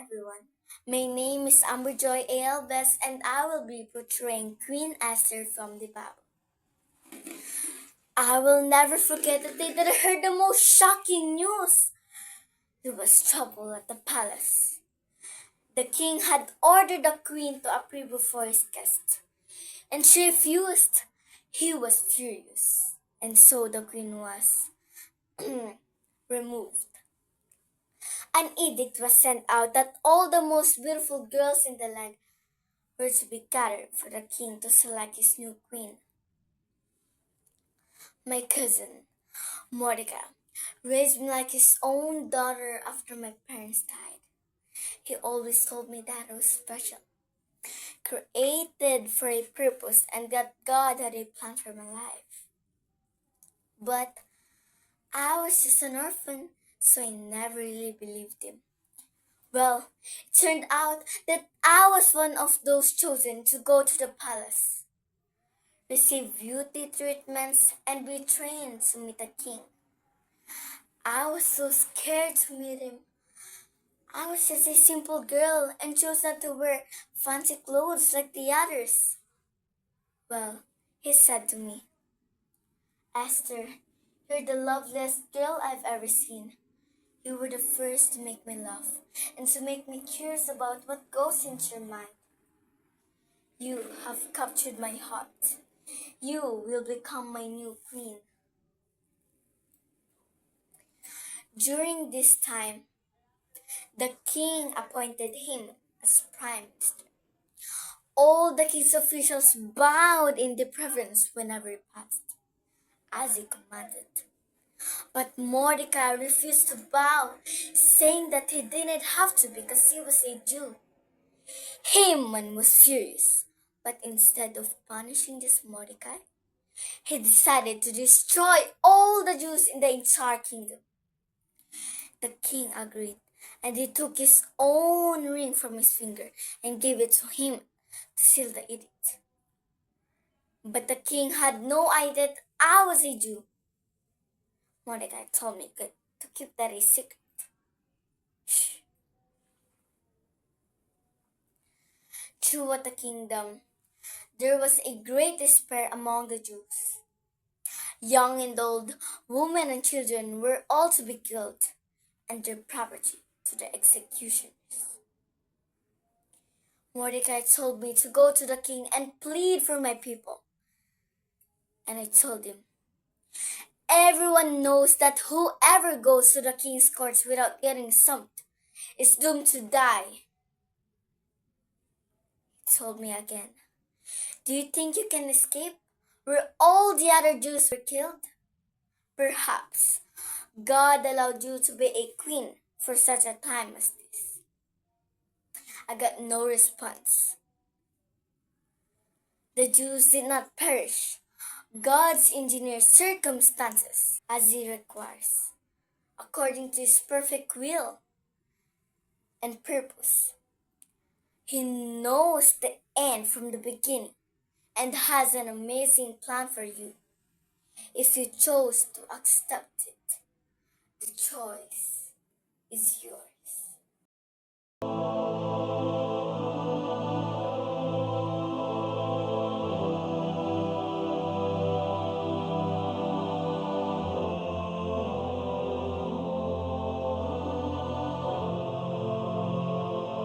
everyone. My name is Amber Joy Alves and I will be portraying Queen Esther from the Bible. I will never forget the day that I heard the most shocking news. There was trouble at the palace. The king had ordered the queen to appear before his guest, and she refused. He was furious, and so the queen was removed. An edict was sent out that all the most beautiful girls in the land were to be gathered for the king to select his new queen. My cousin, Mordecai, raised me like his own daughter after my parents died. He always told me that I was special, created for a purpose, and that God had a plan for my life. But I was just an orphan, so I never really believed him. Well, it turned out that I was one of those chosen to go to the palace, receive beauty treatments, and be trained to meet the king. I was so scared to meet him. I was just a simple girl and chose not to wear fancy clothes like the others. Well, he said to me, "Esther, you're the loveliest girl I've ever seen. You were the first to make me laugh and to make me curious about what goes into your mind. You have captured my heart. You will become my new queen." During this time, the king appointed him as prime minister. All the king's officials bowed in deference whenever he passed, as he commanded. But Mordecai refused to bow, saying that he didn't have to because he was a Jew. Haman was furious, but instead of punishing this Mordecai, he decided to destroy all the Jews in the entire kingdom. The king agreed, and he took his own ring from his finger and gave it to him to seal the edict. But the king had no idea that I was a Jew. Mordecai told me to keep that a secret. Shh. Throughout the kingdom, there was a great despair among the Jews. Young and old, women and children were all to be killed, and their property to the executioners. Mordecai told me to go to the king and plead for my people. And I told him, "Everyone knows that whoever goes to the king's courts without getting stumped is doomed to die." He told me again, "Do you think you can escape where all the other Jews were killed? Perhaps God allowed you to be a queen for such a time as this." I got no response. The Jews did not perish. God's engineers circumstances as He requires, according to His perfect will and purpose. He knows the end from the beginning and has an amazing plan for you. If you chose to accept it, the choice is yours.